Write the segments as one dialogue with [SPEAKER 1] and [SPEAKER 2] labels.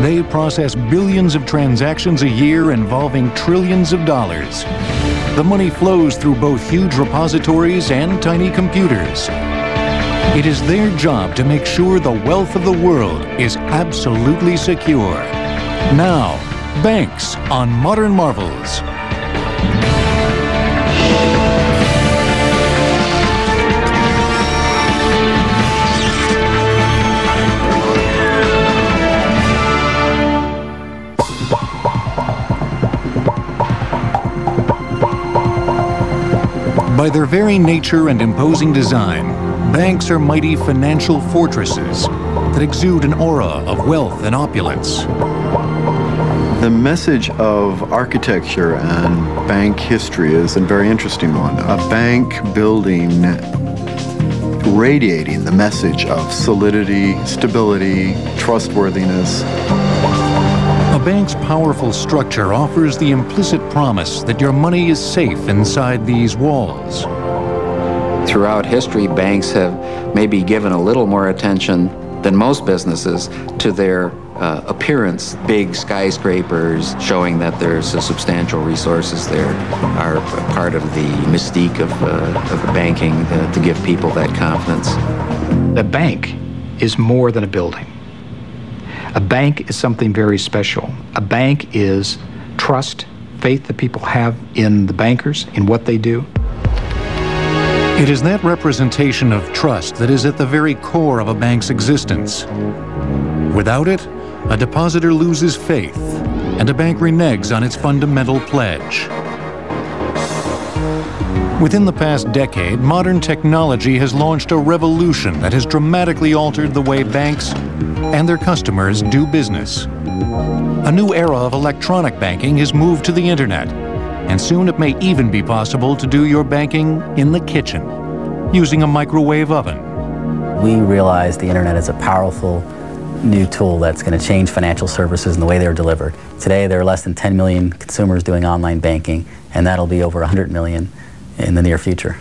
[SPEAKER 1] They process billions of transactions a year involving trillions of dollars. The money flows through both huge repositories and tiny computers. It is their job to make sure the wealth of the world is absolutely secure. Now, banks on Modern Marvels. By their very nature and imposing design, banks are mighty financial fortresses that exude an aura of wealth and opulence.
[SPEAKER 2] The message of architecture and bank history is a very interesting one. A bank building radiating the message of solidity, stability, trustworthiness.
[SPEAKER 1] A bank's powerful structure offers the implicit promise that your money is safe inside these walls.
[SPEAKER 3] Throughout history, banks have maybe given a little more attention than most businesses to their appearance. Big skyscrapers showing that there's substantial resources there are part of the mystique of banking to give people that confidence.
[SPEAKER 4] A bank is more than a building. A bank is something very special. A bank is trust, faith that people have in the bankers, in what they do.
[SPEAKER 1] It is that representation of trust that is at the very core of a bank's existence. Without it, a depositor loses faith, and a bank reneges on its fundamental pledge. Within the past decade, modern technology has launched a revolution that has dramatically altered the way banks and their customers do business. A new era of electronic banking has moved to the internet, and soon it may even be possible to do your banking in the kitchen, using a microwave oven.
[SPEAKER 5] We realize the internet is a powerful new tool that's going to change financial services and the way they're delivered. Today, there are less than 10 million consumers doing online banking, and that'll be over 100 million in the near future.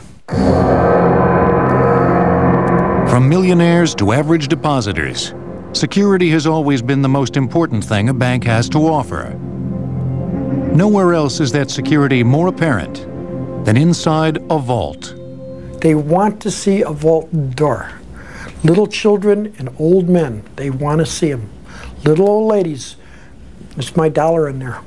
[SPEAKER 1] From millionaires to average depositors, security has always been the most important thing a bank has to offer. Nowhere else is that security more apparent than inside a vault.
[SPEAKER 6] They want to see a vault door. Little children and old men, they want to see them. Little old ladies, there's my dollar in there.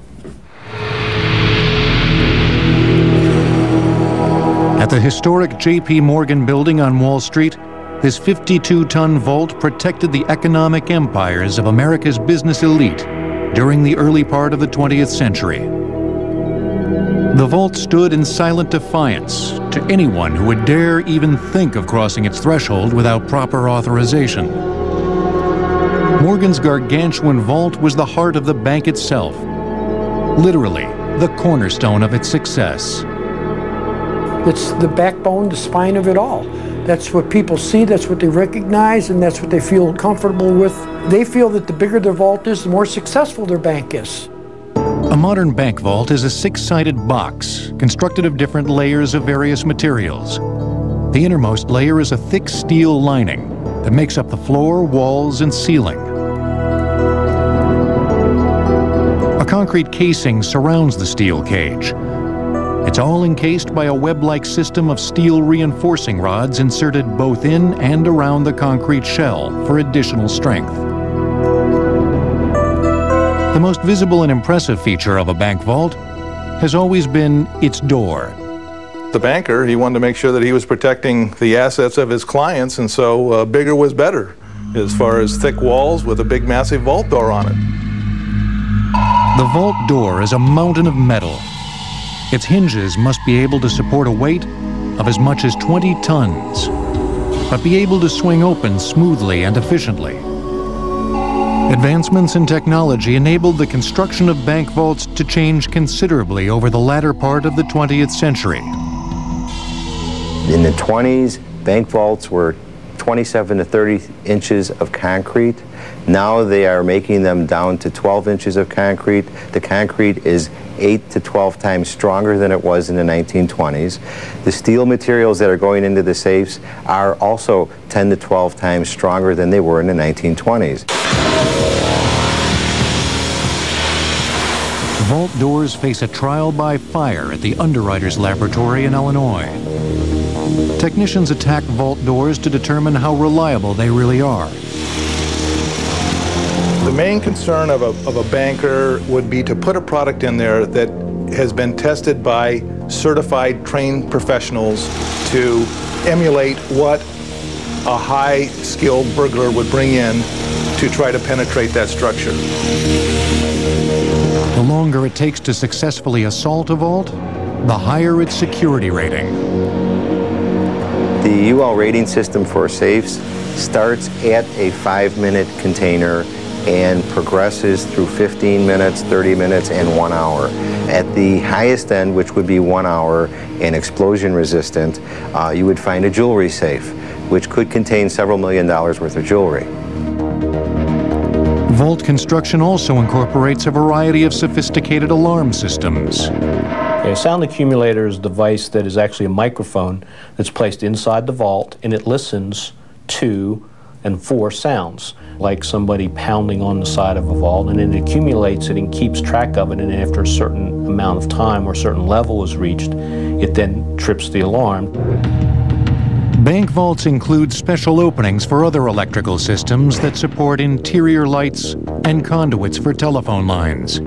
[SPEAKER 1] At the historic J.P. Morgan building on Wall Street, this 52-ton vault protected the economic empires of America's business elite during the early part of the 20th century. The vault stood in silent defiance to anyone who would dare even think of crossing its threshold without proper authorization. Morgan's gargantuan vault was the heart of the bank itself, literally the cornerstone of its success.
[SPEAKER 6] It's the backbone, the spine of it all. That's what people see, that's what they recognize, and that's what they feel comfortable with. They feel that the bigger their vault is, the more successful their bank is.
[SPEAKER 1] A modern bank vault is a six-sided box constructed of different layers of various materials. The innermost layer is a thick steel lining that makes up the floor, walls, and ceiling. A concrete casing surrounds the steel cage. It's all encased by a web-like system of steel reinforcing rods inserted both in and around the concrete shell for additional strength. The most visible and impressive feature of a bank vault has always been its door.
[SPEAKER 7] The banker, he wanted to make sure that he was protecting the assets of his clients, and so bigger was better as far as thick walls with a big massive vault door on it.
[SPEAKER 1] The vault door is a mountain of metal. Its hinges must be able to support a weight of as much as 20 tons, but be able to swing open smoothly and efficiently. Advancements in technology enabled the construction of bank vaults to change considerably over the latter part of the 20th century.
[SPEAKER 8] In the 20s, bank vaults were 27 to 30 inches of concrete. Now they are making them down to 12 inches of concrete. The concrete is 8 to 12 times stronger than it was in the 1920s. The steel materials that are going into the safes are also 10 to 12 times stronger than they were in the 1920s.
[SPEAKER 1] Vault doors face a trial by fire at the Underwriters Laboratory in Illinois. Technicians attack vault doors to determine how reliable they really are.
[SPEAKER 7] The main concern of a banker would be to put a product in there that has been tested by certified, trained professionals to emulate what a high-skilled burglar would bring in to try to penetrate that structure.
[SPEAKER 1] The longer it takes to successfully assault a vault, the higher its security rating.
[SPEAKER 8] The UL rating system for safes starts at a 5-minute container and progresses through 15 minutes, 30 minutes, and 1 hour. At the highest end, which would be 1 hour and explosion resistant, you would find a jewelry safe, which could contain several $1 million worth of jewelry.
[SPEAKER 1] Vault construction also incorporates a variety of sophisticated alarm systems.
[SPEAKER 9] A sound accumulator is a device that is actually a microphone that's placed inside the vault, and it listens to and for sounds, like somebody pounding on the side of a vault, and it accumulates it and keeps track of it, and after a certain amount of time or a certain level is reached, it then trips the alarm.
[SPEAKER 1] Bank vaults include special openings for other electrical systems that support interior lights and conduits for telephone lines.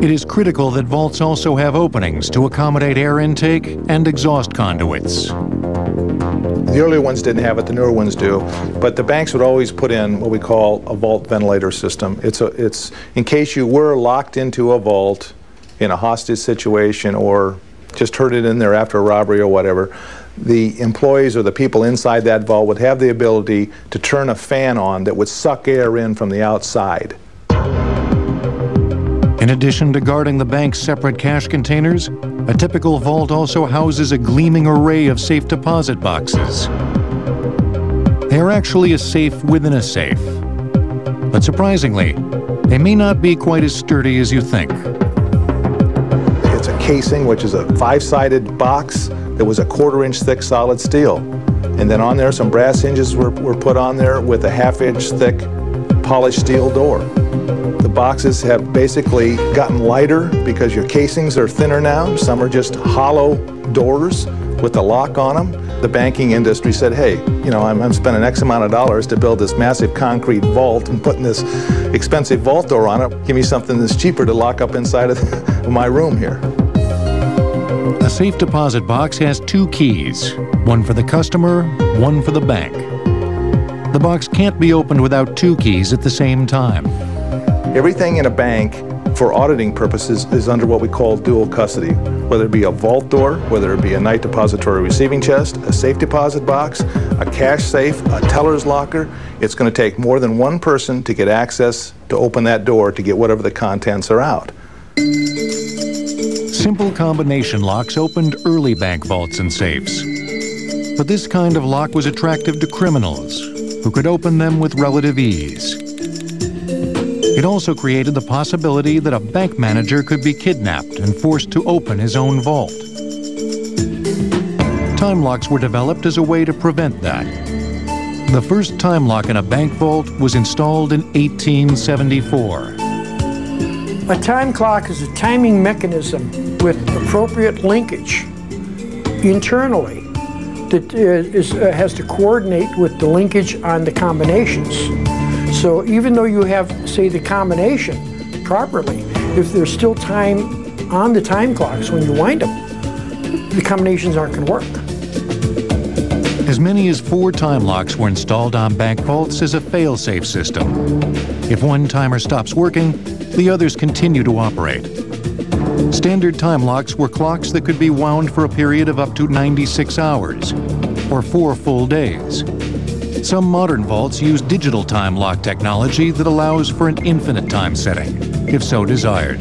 [SPEAKER 1] It is critical that vaults also have openings to accommodate air intake and exhaust conduits.
[SPEAKER 7] The earlier ones didn't have it, the newer ones do, but the banks would always put in what we call a vault ventilator system. It's in case you were locked into a vault in a hostage situation or just heard it in there after a robbery or whatever, the employees or the people inside that vault would have the ability to turn a fan on that would suck air in from the outside.
[SPEAKER 1] In addition to guarding the bank's separate cash containers, a typical vault also houses a gleaming array of safe deposit boxes. They are actually a safe within a safe. But surprisingly, they may not be quite as sturdy as you think.
[SPEAKER 7] It's a casing, which is a 5-sided box that was a 1/4-inch thick solid steel. And then on there, some brass hinges were put on there with a 1/2-inch thick polished steel door. The boxes have basically gotten lighter because your casings are thinner now. Some are just hollow doors with a lock on them. The banking industry said, hey, you know, I'm spending X amount of dollars to build this massive concrete vault and putting this expensive vault door on it. Give me something that's cheaper to lock up inside of my room here.
[SPEAKER 1] A safe deposit box has 2 keys, one for the customer, one for the bank. The box can't be opened without 2 keys at the same time.
[SPEAKER 7] Everything in a bank for auditing purposes is under what we call dual custody, whether it be a vault door, whether it be a night depository receiving chest, a safe deposit box, a cash safe, a teller's locker. It's going to take more than one person to get access to open that door to get whatever the contents are out.
[SPEAKER 1] Simple combination locks opened early bank vaults and safes. But this kind of lock was attractive to criminals, who could open them with relative ease. It also created the possibility that a bank manager could be kidnapped and forced to open his own vault. Time locks were developed as a way to prevent that. The first time lock in a bank vault was installed in 1874.
[SPEAKER 6] A time clock is a timing mechanism with appropriate linkage internally that has to coordinate with the linkage on the combinations. So even though you have, say, the combination properly, if there's still time on the time clocks when you wind them, the combinations aren't going to work.
[SPEAKER 1] As many as 4 time locks were installed on bank vaults as a fail-safe system. If one timer stops working, the others continue to operate. Standard time locks were clocks that could be wound for a period of up to 96 hours, or 4 full days. Some modern vaults use digital time lock technology that allows for an infinite time setting, if so desired.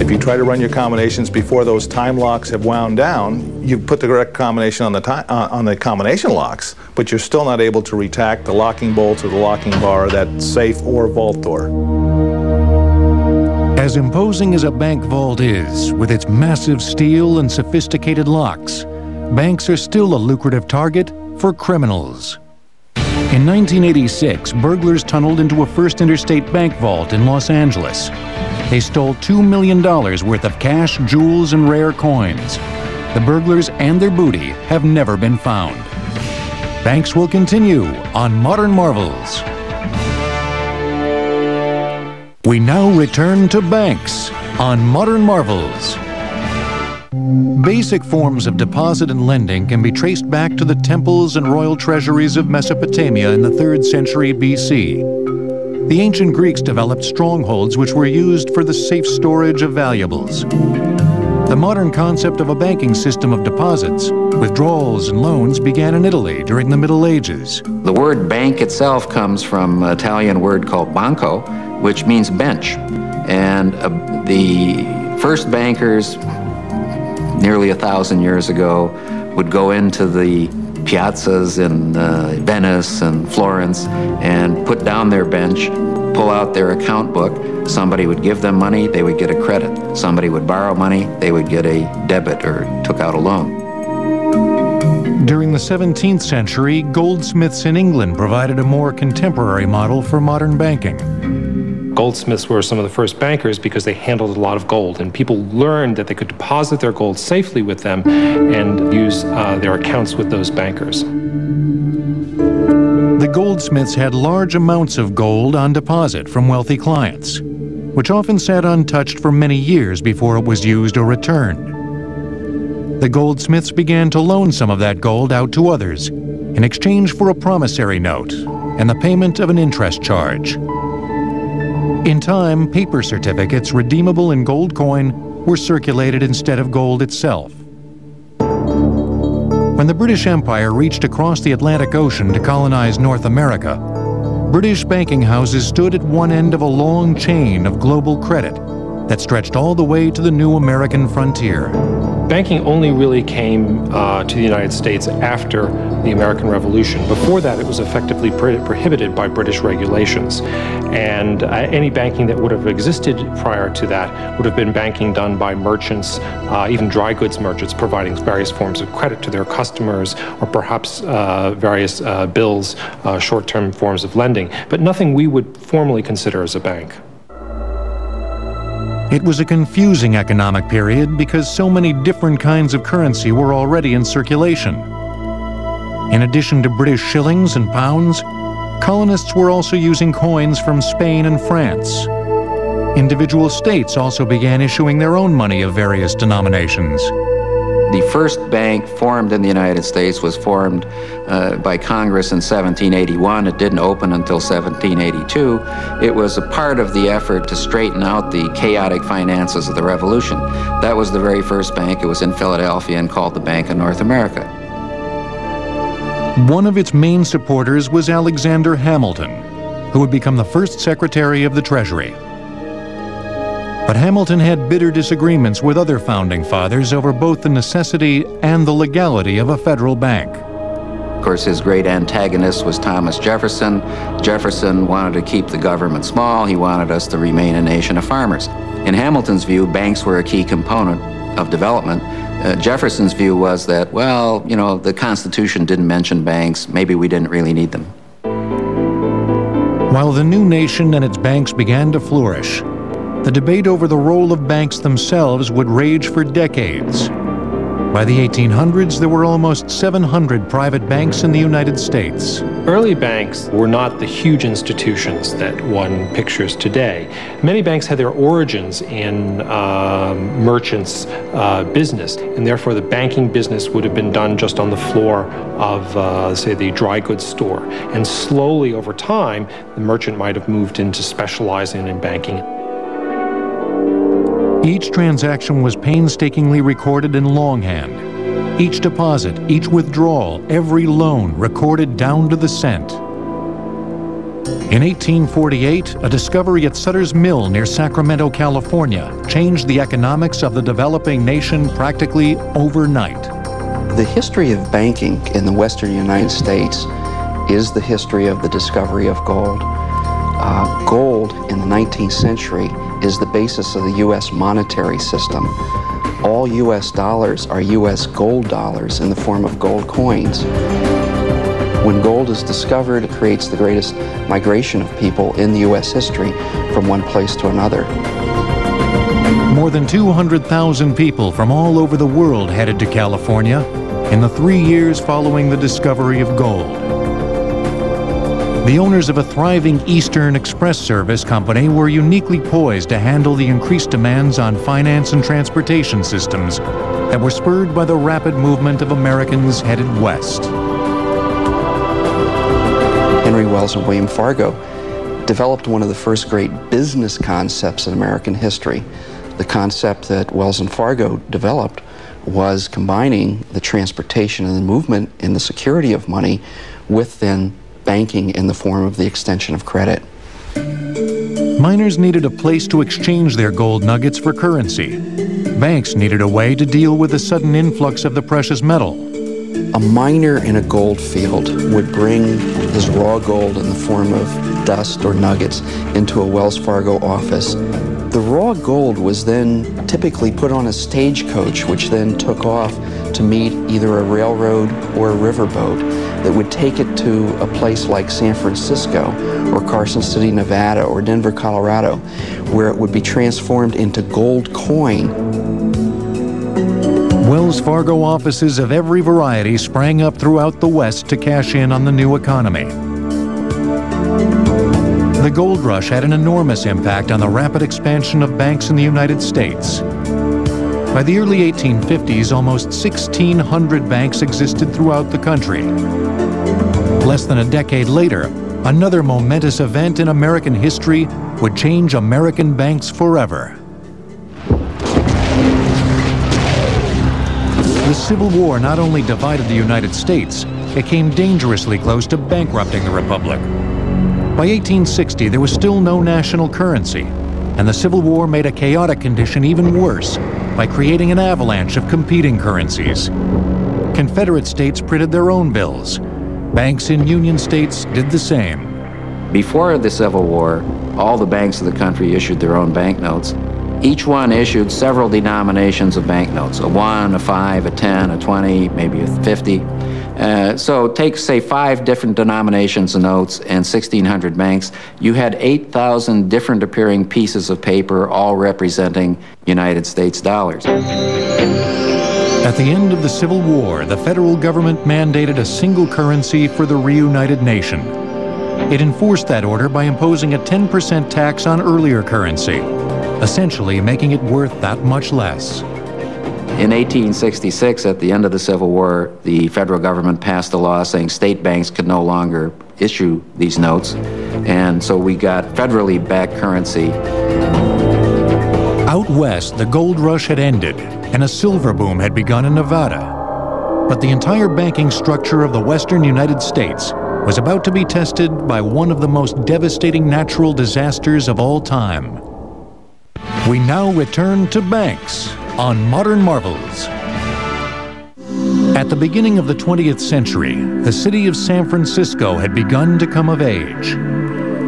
[SPEAKER 7] If you try to run your combinations before those time locks have wound down, you put the correct combination on the combination locks, but you're still not able to retack the locking bolts or the locking bar of that safe or vault door.
[SPEAKER 1] As imposing as a bank vault is, with its massive steel and sophisticated locks, banks are still a lucrative target for criminals. In 1986, burglars tunneled into a First Interstate bank vault in Los Angeles. They stole $2 million worth of cash, jewels, and rare coins. The burglars and their booty have never been found. Banks will continue on Modern Marvels. We now return to banks on Modern Marvels. Basic forms of deposit and lending can be traced back to the temples and royal treasuries of Mesopotamia in the 3rd century BC. The ancient Greeks developed strongholds which were used for the safe storage of valuables. The modern concept of a banking system of deposits, withdrawals, and loans began in Italy during the Middle Ages.
[SPEAKER 3] The word bank itself comes from an Italian word called banco, which means bench. And the first bankers, nearly 1,000 years ago, would go into the piazzas in Venice and Florence and put down their bench, pull out their account book. Somebody would give them money, they would get a credit. Somebody would borrow money, they would get a debit or took out a loan.
[SPEAKER 1] During the 17th century, goldsmiths in England provided a more contemporary model for modern banking.
[SPEAKER 10] Goldsmiths were some of the first bankers because they handled a lot of gold, and people learned that they could deposit their gold safely with them and use their accounts with those bankers.
[SPEAKER 1] The goldsmiths had large amounts of gold on deposit from wealthy clients, which often sat untouched for many years before it was used or returned. The goldsmiths began to loan some of that gold out to others in exchange for a promissory note and the payment of an interest charge. In time, paper certificates redeemable in gold coin were circulated instead of gold itself. When the British Empire reached across the Atlantic Ocean to colonize North America, British banking houses stood at one end of a long chain of global credit that stretched all the way to the new American frontier.
[SPEAKER 10] Banking only really came to the United States after the American Revolution. Before that, it was effectively prohibited by British regulations. And any banking that would have existed prior to that would have been banking done by merchants, even dry goods merchants, providing various forms of credit to their customers, or perhaps various bills, short-term forms of lending, but nothing we would formally consider as a bank.
[SPEAKER 1] It was a confusing economic period because so many different kinds of currency were already in circulation. In addition to British shillings and pounds, colonists were also using coins from Spain and France. Individual states also began issuing their own money of various denominations.
[SPEAKER 3] The first bank formed in the United States was formed by Congress in 1781. It didn't open until 1782. It was a part of the effort to straighten out the chaotic finances of the Revolution. That was the very first bank. It was in Philadelphia and called the Bank of North America.
[SPEAKER 1] One of its main supporters was Alexander Hamilton, who would become the first Secretary of the Treasury. But Hamilton had bitter disagreements with other founding fathers over both the necessity and the legality of a federal bank.
[SPEAKER 3] Of course, his great antagonist was Thomas Jefferson. Jefferson wanted to keep the government small. He wanted us to remain a nation of farmers. In Hamilton's view, banks were a key component of development. Jefferson's view was that, well, you know, the Constitution didn't mention banks. Maybe we didn't really need them.
[SPEAKER 1] While the new nation and its banks began to flourish, the debate over the role of banks themselves would rage for decades. By the 1800s, there were almost 700 private banks in the United States.
[SPEAKER 10] Early banks were not the huge institutions that one pictures today. Many banks had their origins in merchants' business, and therefore the banking business would have been done just on the floor of, say, the dry goods store. And slowly over time, the merchant might have moved into specializing in banking.
[SPEAKER 1] Each transaction was painstakingly recorded in longhand. Each deposit, each withdrawal, every loan recorded down to the cent. In 1848, a discovery at Sutter's Mill near Sacramento, California, changed the economics of the developing nation practically overnight.
[SPEAKER 11] The history of banking in the western United States is the history of the discovery of gold. Gold in the 19th century is the basis of the U.S. monetary system. All U.S. dollars are U.S. gold dollars in the form of gold coins. When gold is discovered, it creates the greatest migration of people in the U.S. history from one place to another.
[SPEAKER 1] More than 200,000 people from all over the world headed to California in the 3 years following the discovery of gold. The owners of a thriving Eastern Express service company were uniquely poised to handle the increased demands on finance and transportation systems that were spurred by the rapid movement of Americans headed west.
[SPEAKER 11] Henry Wells and William Fargo developed one of the first great business concepts in American history. The concept that Wells and Fargo developed was combining the transportation and the movement and the security of money with then banking in the form of the extension of credit.
[SPEAKER 1] Miners needed a place to exchange their gold nuggets for currency. Banks needed a way to deal with the sudden influx of the precious metal.
[SPEAKER 11] A miner in a gold field would bring his raw gold in the form of dust or nuggets into a Wells Fargo office. The raw gold was then typically put on a stagecoach, which then took off to meet either a railroad or a riverboat that would take it to a place like San Francisco or Carson City, Nevada, or Denver, Colorado, where it would be transformed into gold coin.
[SPEAKER 1] Wells Fargo offices of every variety sprang up throughout the West to cash in on the new economy. The gold rush had an enormous impact on the rapid expansion of banks in the United States. By the early 1850s, almost 1,600 banks existed throughout the country. Less than a decade later, another momentous event in American history would change American banks forever. The Civil War not only divided the United States, it came dangerously close to bankrupting the Republic. By 1860, there was still no national currency, and the Civil War made a chaotic condition even worse by creating an avalanche of competing currencies. Confederate states printed their own bills. Banks in Union states did the same.
[SPEAKER 3] Before the Civil War, all the banks of the country issued their own banknotes. Each one issued several denominations of banknotes, a 1, a 5, a 10, a 20, maybe a 50. So take, say, 5 different denominations of notes and 1,600 banks. You had 8,000 different appearing pieces of paper, all representing United States dollars.
[SPEAKER 1] At the end of the Civil War, the federal government mandated a single currency for the reunited nation. It enforced that order by imposing a 10% tax on earlier currency, essentially making it worth that much less.
[SPEAKER 3] In 1866, at the end of the Civil War, the federal government passed a law saying state banks could no longer issue these notes, and so we got federally backed currency.
[SPEAKER 1] Out west, the gold rush had ended, and a silver boom had begun in Nevada. But the entire banking structure of the western United States was about to be tested by one of the most devastating natural disasters of all time. We now return to banks on Modern Marvels. At the beginning of the 20th century, the city of San Francisco had begun to come of age.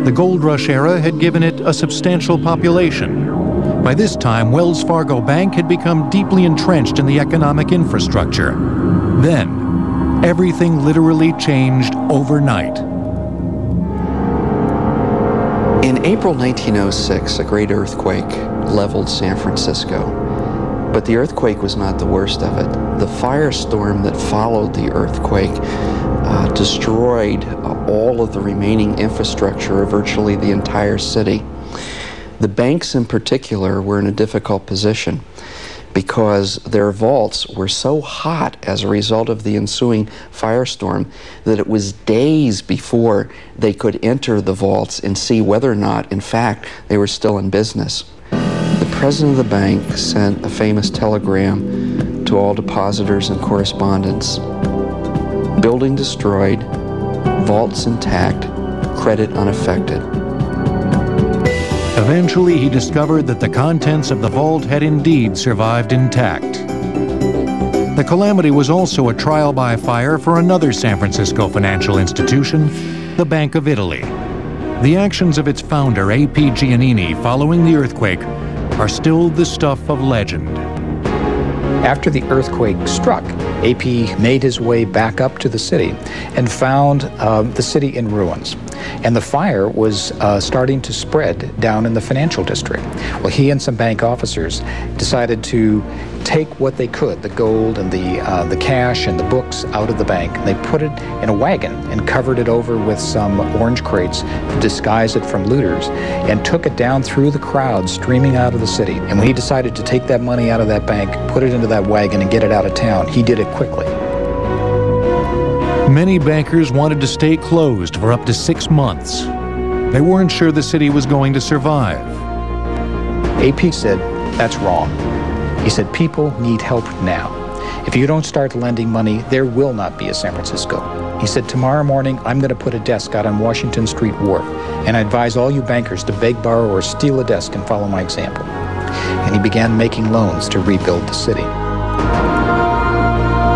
[SPEAKER 1] The gold rush era had given it a substantial population. By this time, Wells Fargo Bank had become deeply entrenched in the economic infrastructure. Then, everything literally changed overnight.
[SPEAKER 11] In April 1906, a great earthquake leveled San Francisco. But the earthquake was not the worst of it. The firestorm that followed the earthquake destroyed all of the remaining infrastructure of virtually the entire city. The banks in particular were in a difficult position because their vaults were so hot as a result of the ensuing firestorm that it was days before they could enter the vaults and see whether or not, in fact, they were still in business. The president of the bank sent a famous telegram to all depositors and correspondents. Building destroyed, vaults intact, credit unaffected.
[SPEAKER 1] Eventually, he discovered that the contents of the vault had indeed survived intact. The calamity was also a trial by fire for another San Francisco financial institution, the Bank of Italy. The actions of its founder, A.P. Giannini, following the earthquake are still the stuff of legend.
[SPEAKER 4] After the earthquake struck, AP made his way back up to the city and found the city in ruins. And the fire was starting to spread down in the financial district. Well, he and some bank officers decided to take what they could, the gold and the cash and the books, out of the bank. And they put it in a wagon and covered it over with some orange crates to disguise it from looters, and took it down through the crowd streaming out of the city. And when he decided to take that money out of that bank, put it into that wagon, and get it out of town, he did it quickly.
[SPEAKER 1] Many bankers wanted to stay closed for up to 6 months. They weren't sure the city was going to survive.
[SPEAKER 4] AP said, that's wrong. He said, people need help now. If you don't start lending money, there will not be a San Francisco. He said, tomorrow morning, I'm going to put a desk out on Washington Street Wharf, and I advise all you bankers to beg, borrow, or steal a desk and follow my example. And he began making loans to rebuild the city.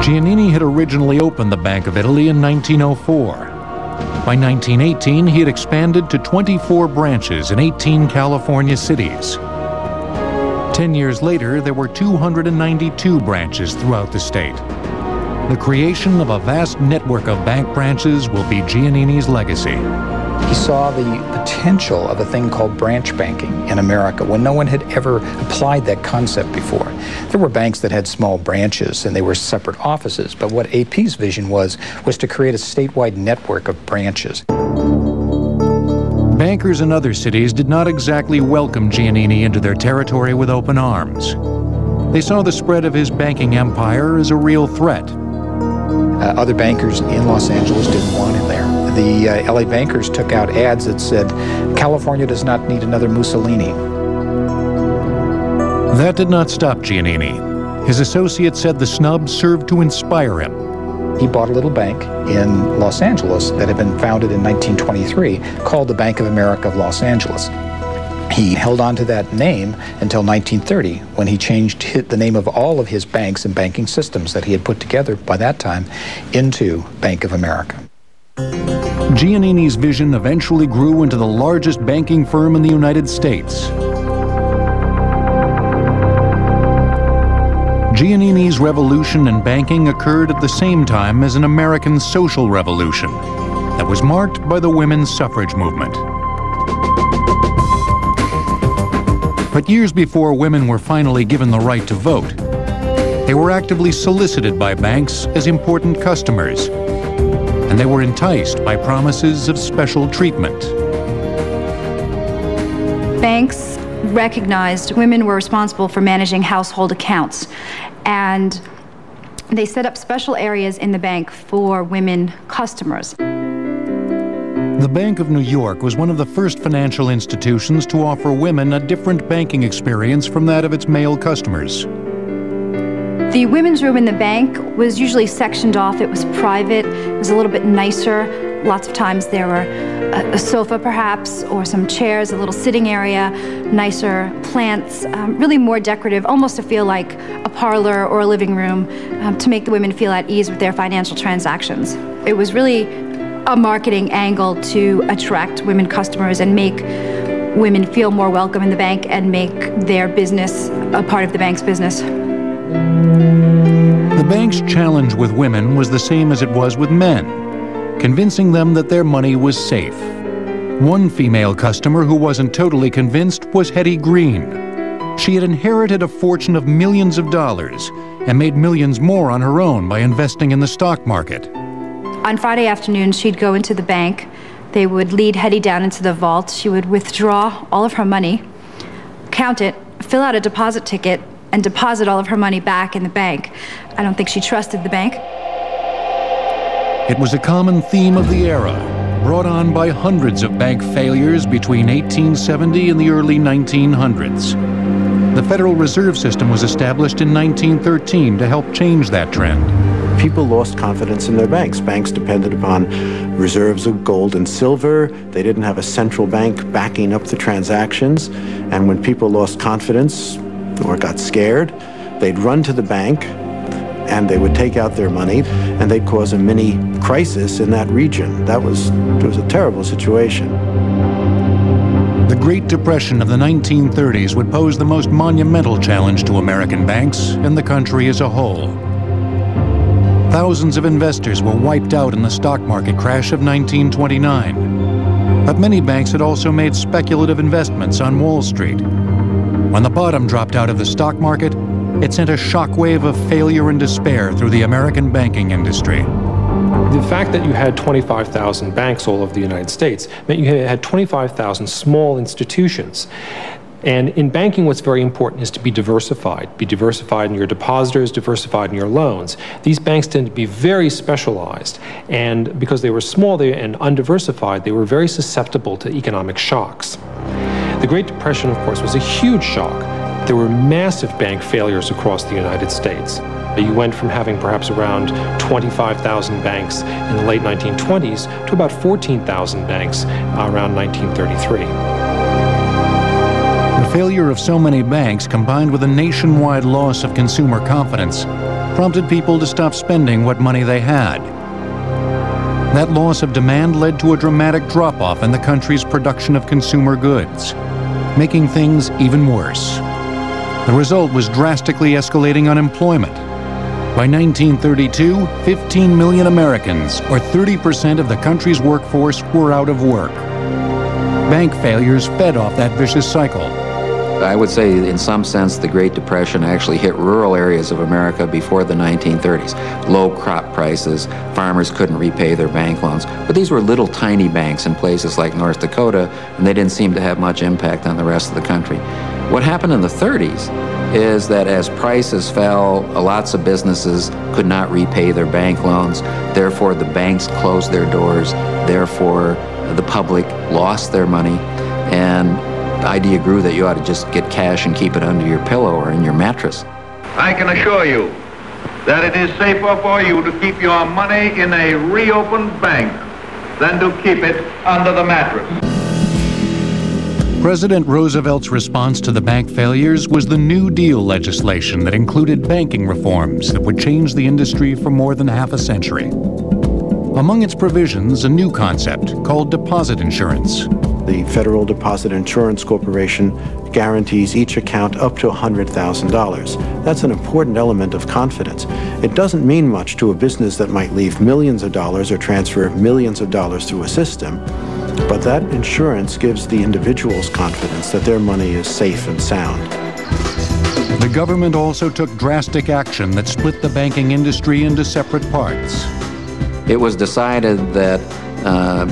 [SPEAKER 1] Giannini had originally opened the Bank of Italy in 1904. By 1918, he had expanded to 24 branches in 18 California cities. 10 years later, there were 292 branches throughout the state. The creation of a vast network of bank branches will be Giannini's legacy.
[SPEAKER 4] He saw the potential of a thing called branch banking in America when no one had ever applied that concept before. There were banks that had small branches and they were separate offices, but what AP's vision was to create a statewide network of branches.
[SPEAKER 1] Bankers in other cities did not exactly welcome Giannini into their territory with open arms. They saw the spread of his banking empire as a real threat.
[SPEAKER 4] Other bankers in Los Angeles didn't want him there. The LA bankers took out ads that said, California does not need another Mussolini.
[SPEAKER 1] That did not stop Giannini. His associates said the snub served to inspire him.
[SPEAKER 4] He bought a little bank in Los Angeles that had been founded in 1923 called the Bank of America of Los Angeles. He held on to that name until 1930, when he changed the name of all of his banks and banking systems that he had put together by that time into Bank of America.
[SPEAKER 1] Giannini's vision eventually grew into the largest banking firm in the United States. Giannini's revolution in banking occurred at the same time as an American social revolution that was marked by the women's suffrage movement. But years before women were finally given the right to vote, they were actively solicited by banks as important customers, and they were enticed by promises of special treatment.
[SPEAKER 12] Banks recognized women were responsible for managing household accounts, and they set up special areas in the bank for women customers.
[SPEAKER 1] The Bank of New York was one of the first financial institutions to offer women a different banking experience from that of its male customers.
[SPEAKER 12] The women's room in the bank was usually sectioned off. It was private. It was a little bit nicer. Lots of times there were a sofa perhaps, or some chairs, a little sitting area, nicer plants, really more decorative, almost to feel like a parlor or a living room, to make the women feel at ease with their financial transactions. It was really a marketing angle to attract women customers and make women feel more welcome in the bank and make their business a part of the bank's business.
[SPEAKER 1] The bank's challenge with women was the same as it was with men, convincing them that their money was safe. One female customer who wasn't totally convinced was Hetty Green. She had inherited a fortune of millions of dollars and made millions more on her own by investing in the stock market.
[SPEAKER 12] On Friday afternoons, she'd go into the bank. They would lead Hetty down into the vault. She would withdraw all of her money, count it, fill out a deposit ticket, and deposit all of her money back in the bank. I don't think she trusted the bank.
[SPEAKER 1] It was a common theme of the era, brought on by hundreds of bank failures between 1870 and the early 1900s. The Federal Reserve System was established in 1913 to help change that trend.
[SPEAKER 13] People lost confidence in their banks. Banks depended upon reserves of gold and silver. They didn't have a central bank backing up the transactions. And when people lost confidence or got scared, they'd run to the bank and they would take out their money and they'd cause a mini crisis in that region. It was a terrible situation.
[SPEAKER 1] The Great Depression of the 1930s would pose the most monumental challenge to American banks and the country as a whole. Thousands of investors were wiped out in the stock market crash of 1929. But many banks had also made speculative investments on Wall Street. When the bottom dropped out of the stock market, it sent a shockwave of failure and despair through the American banking industry.
[SPEAKER 10] The fact that you had 25,000 banks all over the United States meant you had 25,000 small institutions. And in banking, what's very important is to be diversified. Be diversified in your depositors, diversified in your loans. These banks tend to be very specialized. And because they were small and undiversified, they were very susceptible to economic shocks. The Great Depression, of course, was a huge shock. There were massive bank failures across the United States. You went from having perhaps around 25,000 banks in the late 1920s to about 14,000 banks around 1933.
[SPEAKER 1] The failure of so many banks, combined with a nationwide loss of consumer confidence, prompted people to stop spending what money they had. That loss of demand led to a dramatic drop-off in the country's production of consumer goods, making things even worse. The result was drastically escalating unemployment. By 1932, 15 million Americans, or 30% of the country's workforce, were out of work. Bank failures fed off that vicious cycle.
[SPEAKER 3] I would say, in some sense, the Great Depression actually hit rural areas of America before the 1930s. Low crop prices, farmers couldn't repay their bank loans. But these were little tiny banks in places like North Dakota, and they didn't seem to have much impact on the rest of the country. What happened in the 30s is that as prices fell, lots of businesses could not repay their bank loans. Therefore, the banks closed their doors. Therefore, the public lost their money. And the idea grew that you ought to just get cash and keep it under your pillow or in your mattress.
[SPEAKER 14] I can assure you that it is safer for you to keep your money in a reopened bank than to keep it under the mattress.
[SPEAKER 1] President Roosevelt's response to the bank failures was the New Deal legislation that included banking reforms that would change the industry for more than half a century. Among its provisions, a new concept called deposit insurance.
[SPEAKER 13] The Federal Deposit Insurance Corporation guarantees each account up to $100,000. That's an important element of confidence. It doesn't mean much to a business that might leave millions of dollars or transfer millions of dollars through a system, but that insurance gives the individuals confidence that their money is safe and sound.
[SPEAKER 1] The government also took drastic action that split the banking industry into separate parts.
[SPEAKER 3] It was decided that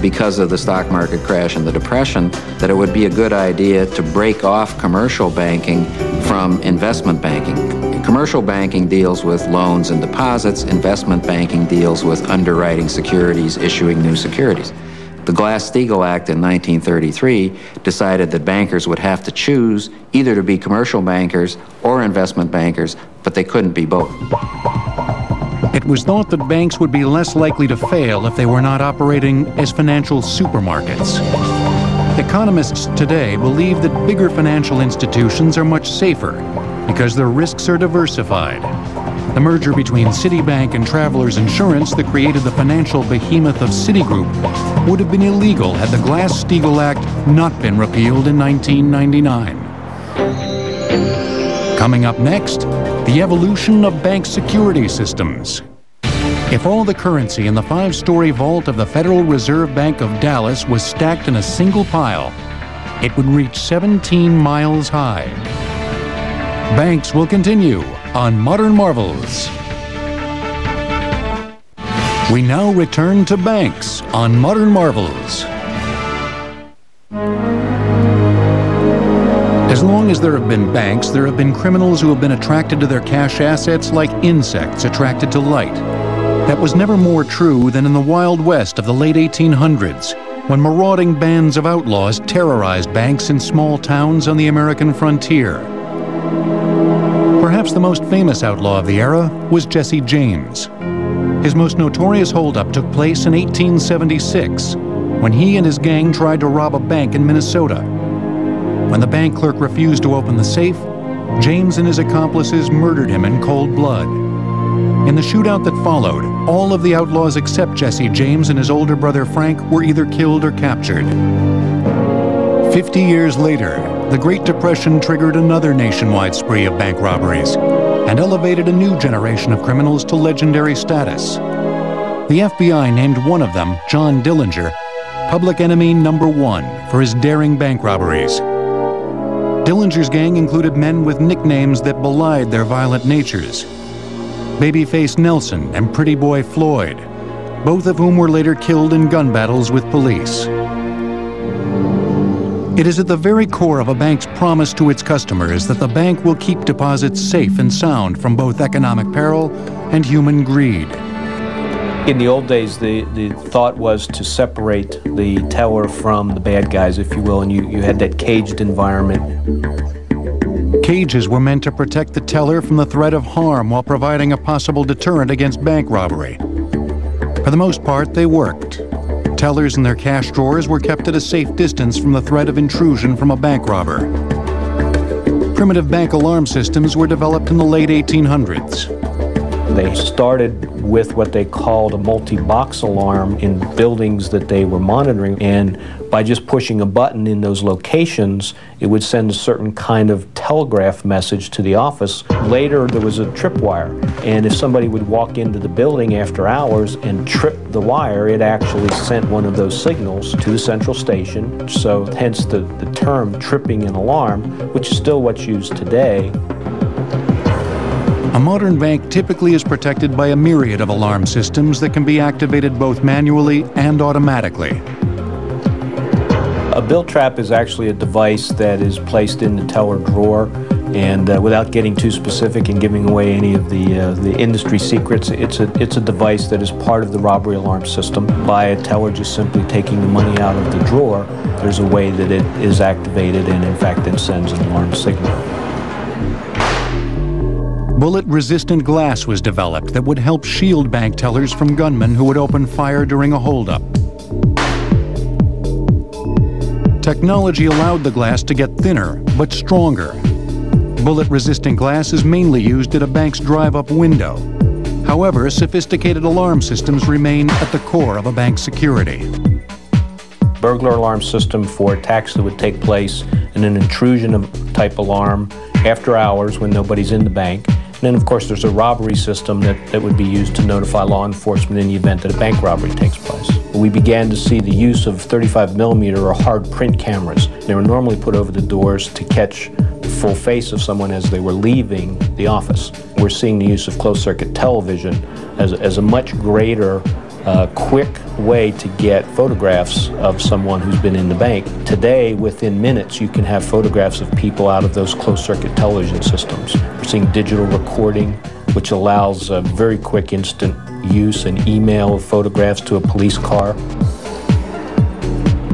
[SPEAKER 3] because of the stock market crash and the Depression, that it would be a good idea to break off commercial banking from investment banking. Commercial banking deals with loans and deposits. Investment banking deals with underwriting securities, issuing new securities. The Glass-Steagall Act in 1933 decided that bankers would have to choose either to be commercial bankers or investment bankers, but they couldn't be both.
[SPEAKER 1] It was thought that banks would be less likely to fail if they were not operating as financial supermarkets. Economists today believe that bigger financial institutions are much safer because their risks are diversified. The merger between Citibank and Travelers Insurance that created the financial behemoth of Citigroup would have been illegal had the Glass-Steagall Act not been repealed in 1999. Coming up next, the evolution of bank security systems. If all the currency in the 5-story vault of the Federal Reserve Bank of Dallas was stacked in a single pile, it would reach 17 miles high. Banks will continue on Modern Marvels. We now return to banks on Modern Marvels. As long as there have been banks, there have been criminals who have been attracted to their cash assets like insects attracted to light. That was never more true than in the Wild West of the late 1800s, when marauding bands of outlaws terrorized banks in small towns on the American frontier. Perhaps the most famous outlaw of the era was Jesse James. His most notorious holdup took place in 1876, when he and his gang tried to rob a bank in Minnesota. When the bank clerk refused to open the safe, James and his accomplices murdered him in cold blood. In the shootout that followed, all of the outlaws except Jesse James and his older brother Frank were either killed or captured. 50 years later, the Great Depression triggered another nationwide spree of bank robberies and elevated a new generation of criminals to legendary status. The FBI named one of them, John Dillinger, public enemy number one for his daring bank robberies. Dillinger's gang included men with nicknames that belied their violent natures. Babyface Nelson and Pretty Boy Floyd, both of whom were later killed in gun battles with police. It is at the very core of a bank's promise to its customers that the bank will keep deposits safe and sound from both economic peril and human greed.
[SPEAKER 9] In the old days, the thought was to separate the teller from the bad guys, if you will, and you had that caged environment.
[SPEAKER 1] Cages were meant to protect the teller from the threat of harm while providing a possible deterrent against bank robbery. For the most part, they worked. Tellers and their cash drawers were kept at a safe distance from the threat of intrusion from a bank robber. Primitive bank alarm systems were developed in the late 1800s.
[SPEAKER 9] They started with what they called a multi-box alarm in buildings that they were monitoring, and by just pushing a button in those locations, it would send a certain kind of telegraph message to the office. Later, there was a tripwire, and if somebody would walk into the building after hours and trip the wire, it actually sent one of those signals to the central station. So hence the term tripping an alarm, which is still what's used today.
[SPEAKER 1] A modern bank typically is protected by a myriad of alarm systems that can be activated both manually and automatically.
[SPEAKER 9] A bill trap is actually a device that is placed in the teller drawer, and without getting too specific and giving away any of the industry secrets, it's a device that is part of the robbery alarm system. By a teller just simply taking the money out of the drawer, there's a way that it is activated and in fact then sends an alarm signal.
[SPEAKER 1] Bullet-resistant glass was developed that would help shield bank tellers from gunmen who would open fire during a holdup. Technology allowed the glass to get thinner, but stronger. Bullet-resistant glass is mainly used at a bank's drive-up window. However, sophisticated alarm systems remain at the core of a bank's security.
[SPEAKER 9] Burglar alarm system for attacks that would take place in an intrusion type alarm after hours when nobody's in the bank. And then, of course, there's a robbery system that would be used to notify law enforcement in the event that a bank robbery takes place. We began to see the use of 35mm or hard print cameras. They were normally put over the doors to catch the full face of someone as they were leaving the office. We're seeing the use of closed-circuit television as a much greater quick way to get photographs of someone who's been in the bank. Today, within minutes, you can have photographs of people out of those closed-circuit television systems. We're seeing digital recording, which allows very quick, instant use and email of photographs to a police car.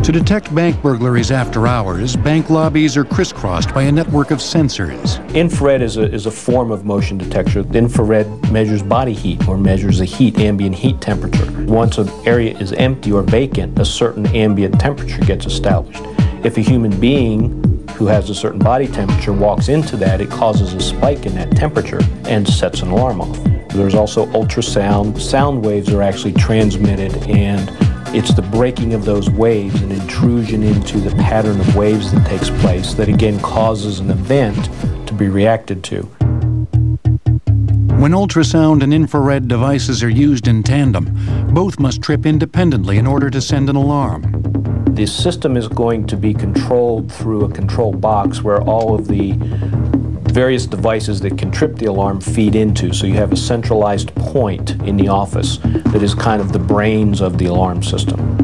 [SPEAKER 1] To detect bank burglaries after hours, bank lobbies are crisscrossed by a network of sensors.
[SPEAKER 9] Infrared is a form of motion detector. Infrared measures body heat or measures the ambient heat temperature. Once an area is empty or vacant, a certain ambient temperature gets established. If a human being who has a certain body temperature walks into that, it causes a spike in that temperature and sets an alarm off. There's also ultrasound. Sound waves are actually transmitted, and it's the breaking of those waves, an intrusion into the pattern of waves that takes place that again causes an event to be reacted to.
[SPEAKER 1] When ultrasound and infrared devices are used in tandem, both must trip independently in order to send an alarm.
[SPEAKER 9] The system is going to be controlled through a control box where all of the various devices that can trip the alarm feed into. So you have a centralized point in the office that is kind of the brains of the alarm system.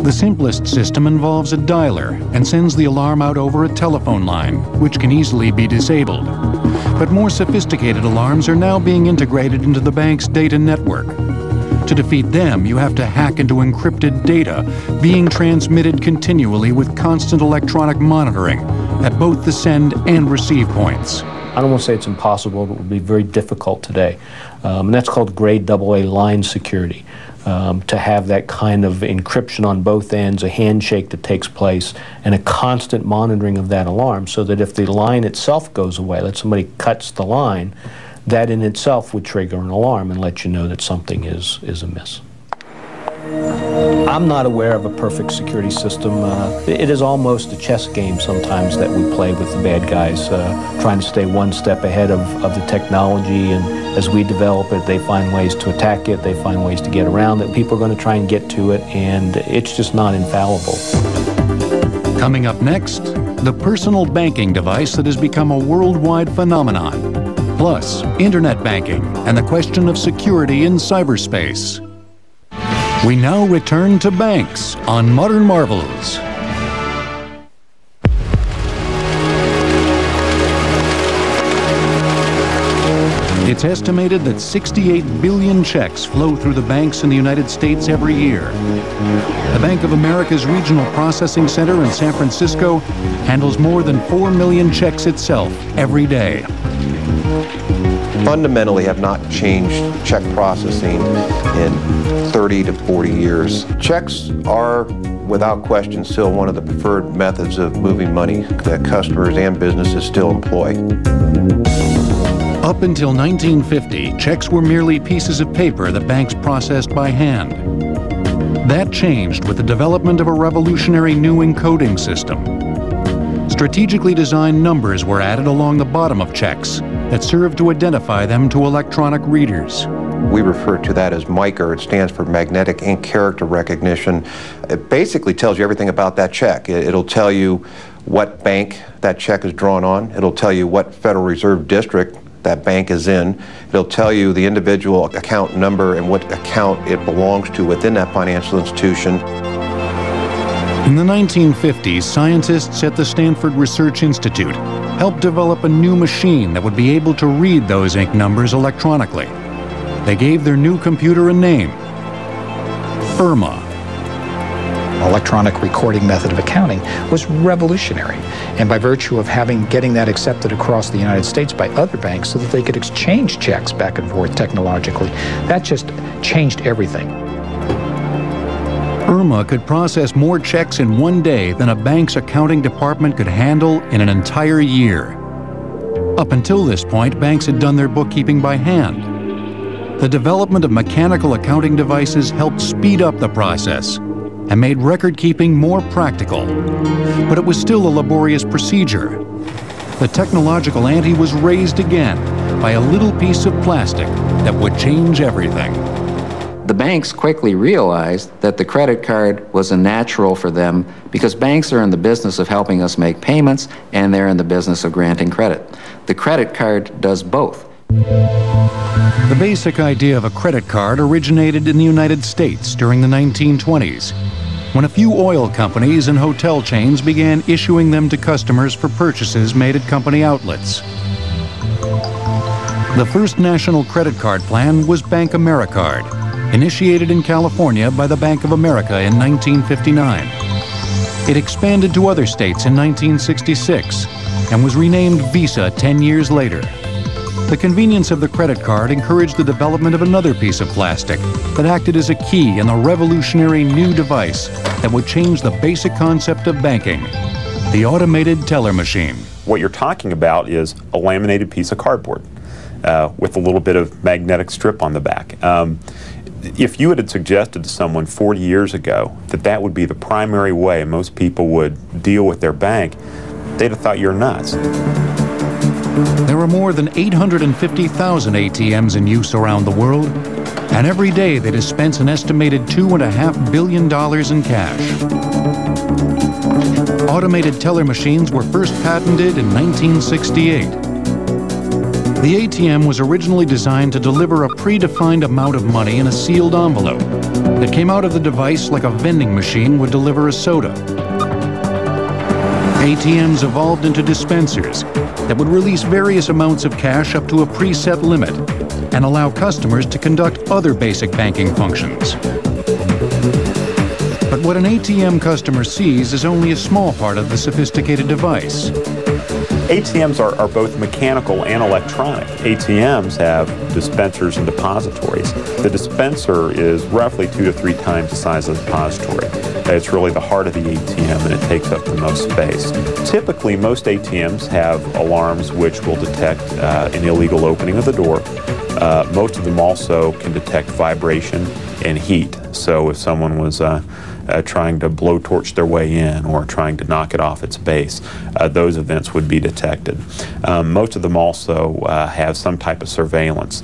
[SPEAKER 1] The simplest system involves a dialer and sends the alarm out over a telephone line, which can easily be disabled. But more sophisticated alarms are now being integrated into the bank's data network. To defeat them, you have to hack into encrypted data being transmitted continually with constant electronic monitoring at both the send and receive points.
[SPEAKER 9] I don't want to say it's impossible, but it would be very difficult today. And that's called grade AA line security. To have that kind of encryption on both ends, a handshake that takes place, and a constant monitoring of that alarm so that if the line itself goes away, let's somebody cuts the line, that in itself would trigger an alarm and let you know that something is amiss. I'm not aware of a perfect security system. It is almost a chess game sometimes that we play with the bad guys, trying to stay one step ahead of the technology, and as we develop it, they find ways to attack it, they find ways to get around it. People are going to try and get to it, and it's just not infallible.
[SPEAKER 1] Coming up next, the personal banking device that has become a worldwide phenomenon. Plus, internet banking and the question of security in cyberspace. We now return to banks on Modern Marvels. It's estimated that 68 billion checks flow through the banks in the United States every year. The Bank of America's Regional Processing Center in San Francisco handles more than 4 million checks itself every day.
[SPEAKER 15] Fundamentally have not changed check processing in 30 to 40 years. Checks are, without question, still one of the preferred methods of moving money that customers and businesses still employ.
[SPEAKER 1] Up until 1950, checks were merely pieces of paper that banks processed by hand. That changed with the development of a revolutionary new encoding system. Strategically designed numbers were added along the bottom of checks that served to identify them to electronic readers.
[SPEAKER 15] We refer to that as MICR. It stands for Magnetic Ink Character Recognition. It basically tells you everything about that check. It'll tell you what bank that check is drawn on. It'll tell you what Federal Reserve District that bank is in. It'll tell you the individual account number and what account it belongs to within that financial institution.
[SPEAKER 1] In the 1950s, scientists at the Stanford Research Institute helped develop a new machine that would be able to read those ink numbers electronically. They gave their new computer a name, IRMA.
[SPEAKER 4] Electronic recording method of accounting was revolutionary, and by virtue of getting that accepted across the United States by other banks so that they could exchange checks back and forth technologically, that just changed everything.
[SPEAKER 1] IRMA could process more checks in one day than a bank's accounting department could handle in an entire year. Up until this point, banks had done their bookkeeping by hand. The development of mechanical accounting devices helped speed up the process and made record-keeping more practical. But it was still a laborious procedure. The technological ante was raised again by a little piece of plastic that would change everything.
[SPEAKER 3] The banks quickly realized that the credit card was a natural for them because banks are in the business of helping us make payments and they're in the business of granting credit. The credit card does both.
[SPEAKER 1] The basic idea of a credit card originated in the United States during the 1920s, when a few oil companies and hotel chains began issuing them to customers for purchases made at company outlets. The first national credit card plan was Bank AmeriCard, initiated in California by the Bank of America in 1959. It expanded to other states in 1966 and was renamed Visa 10 years later. The convenience of the credit card encouraged the development of another piece of plastic that acted as a key in the revolutionary new device that would change the basic concept of banking, the automated teller machine.
[SPEAKER 16] What you're talking about is a laminated piece of cardboard with a little bit of magnetic strip on the back. If you had suggested to someone 40 years ago that that would be the primary way most people would deal with their bank, they'd have thought you're nuts.
[SPEAKER 1] There are more than 850,000 ATMs in use around the world, and every day they dispense an estimated $2.5 billion in cash. Automated teller machines were first patented in 1968. The ATM was originally designed to deliver a predefined amount of money in a sealed envelope that came out of the device like a vending machine would deliver a soda. ATMs evolved into dispensers that would release various amounts of cash up to a preset limit and allow customers to conduct other basic banking functions. But what an ATM customer sees is only a small part of the sophisticated device.
[SPEAKER 16] ATMs are both mechanical and electronic. ATMs have dispensers and depositories. The dispenser is roughly 2 to 3 times the size of the depository. It's really the heart of the ATM, and it takes up the most space. Typically, most ATMs have alarms which will detect an illegal opening of the door. Most of them also can detect vibration and heat. So if someone was trying to blowtorch their way in or trying to knock it off its base, those events would be detected. Most of them also have some type of surveillance.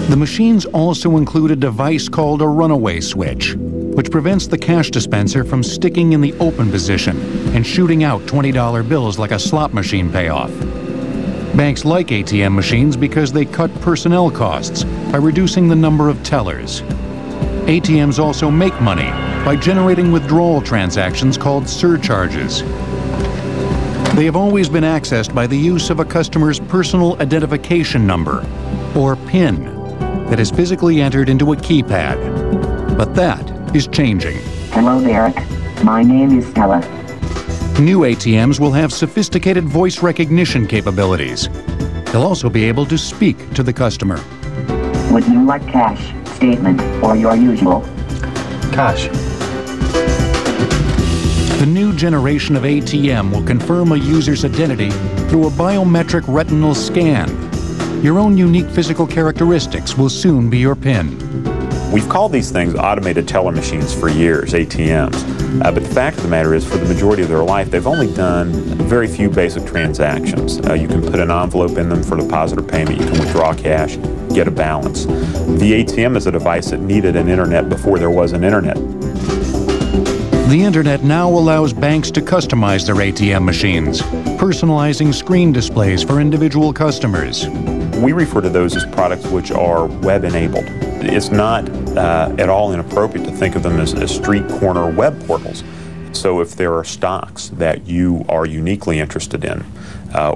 [SPEAKER 1] The machines also include a device called a runaway switch, which prevents the cash dispenser from sticking in the open position and shooting out $20 bills like a slot machine payoff. Banks like ATM machines because they cut personnel costs by reducing the number of tellers. ATMs also make money by generating withdrawal transactions called surcharges. They have always been accessed by the use of a customer's personal identification number, or PIN, that is physically entered into a keypad. But that is changing.
[SPEAKER 17] Hello, Derek. My name is Stella.
[SPEAKER 1] New ATMs will have sophisticated voice recognition capabilities. They'll also be able to speak to the customer.
[SPEAKER 17] Would you like cash, statement, or your usual?
[SPEAKER 1] Cash. The new generation of ATM will confirm a user's identity through a biometric retinal scan. Your own unique physical characteristics will soon be your PIN.
[SPEAKER 16] We've called these things automated teller machines for years, ATMs. But the fact of the matter is, for the majority of their life, they've only done very few basic transactions. You can put an envelope in them for deposit or payment. You can withdraw cash, get a balance. The ATM is a device that needed an internet before there was an internet.
[SPEAKER 1] The internet now allows banks to customize their ATM machines, personalizing screen displays for individual customers.
[SPEAKER 16] We refer to those as products which are web-enabled. It's not at all inappropriate to think of them as street corner web portals. So if there are stocks that you are uniquely interested in,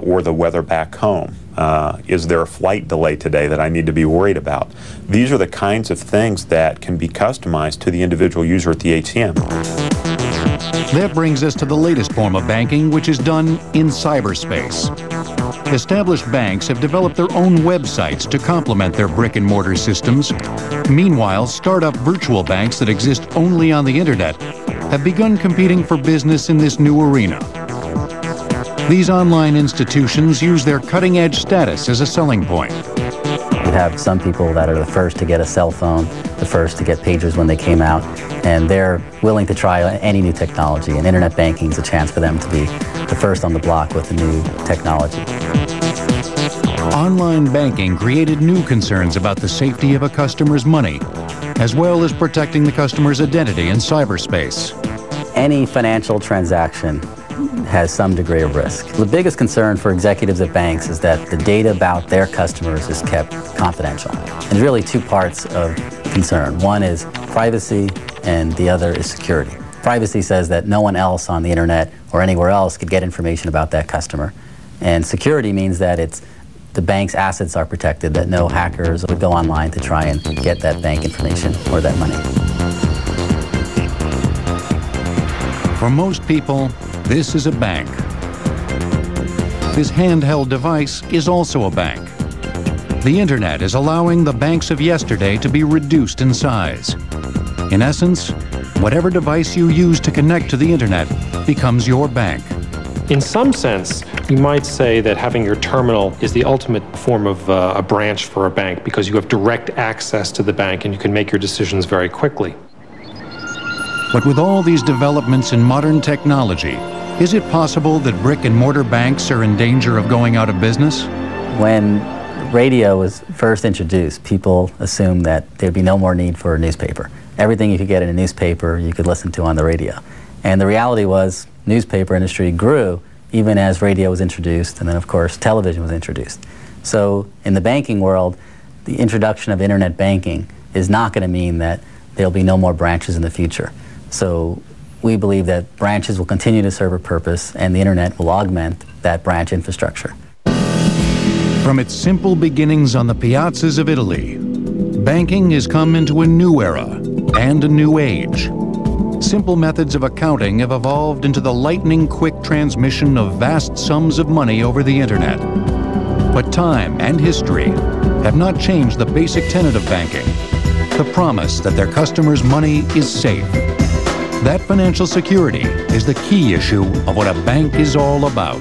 [SPEAKER 16] or the weather back home, is there a flight delay today that I need to be worried about? These are the kinds of things that can be customized to the individual user at the ATM.
[SPEAKER 1] That brings us to the latest form of banking, which is done in cyberspace. Established banks have developed their own websites to complement their brick-and-mortar systems. Meanwhile, startup virtual banks that exist only on the internet have begun competing for business in this new arena. These online institutions use their cutting-edge status as a selling point.
[SPEAKER 5] You have some people that are the first to get a cell phone, the first to get pagers when they came out, and they're willing to try any new technology, and internet banking is a chance for them to be the first on the block with the new technology.
[SPEAKER 1] Online banking created new concerns about the safety of a customer's money, as well as protecting the customer's identity in cyberspace.
[SPEAKER 5] Any financial transaction has some degree of risk. The biggest concern for executives at banks is that the data about their customers is kept confidential. And there's really two parts of concern. One is privacy, and the other is security. Privacy says that no one else on the internet or anywhere else could get information about that customer. And security means that the bank's assets are protected, that no hackers would go online to try and get that bank information or that money.
[SPEAKER 1] For most people, this is a bank. This handheld device is also a bank. The internet is allowing the banks of yesterday to be reduced in size. In essence, whatever device you use to connect to the internet becomes your bank.
[SPEAKER 10] In some sense, you might say that having your terminal is the ultimate form of a branch for a bank, because you have direct access to the bank and you can make your decisions very quickly.
[SPEAKER 1] But with all these developments in modern technology, is it possible that brick-and-mortar banks are in danger of going out of business?
[SPEAKER 5] When radio was first introduced, people assumed that there'd be no more need for a newspaper. Everything you could get in a newspaper, you could listen to on the radio. And the reality was, newspaper industry grew even as radio was introduced, and then of course television was introduced. So in the banking world, the introduction of internet banking is not going to mean that there'll be no more branches in the future. So we believe that branches will continue to serve a purpose, and the internet will augment that branch infrastructure.
[SPEAKER 1] From its simple beginnings on the piazzas of Italy, banking has come into a new era and a new age. Simple methods of accounting have evolved into the lightning-quick transmission of vast sums of money over the internet. But time and history have not changed the basic tenet of banking, the promise that their customers' money is safe. That financial security is the key issue of what a bank is all about.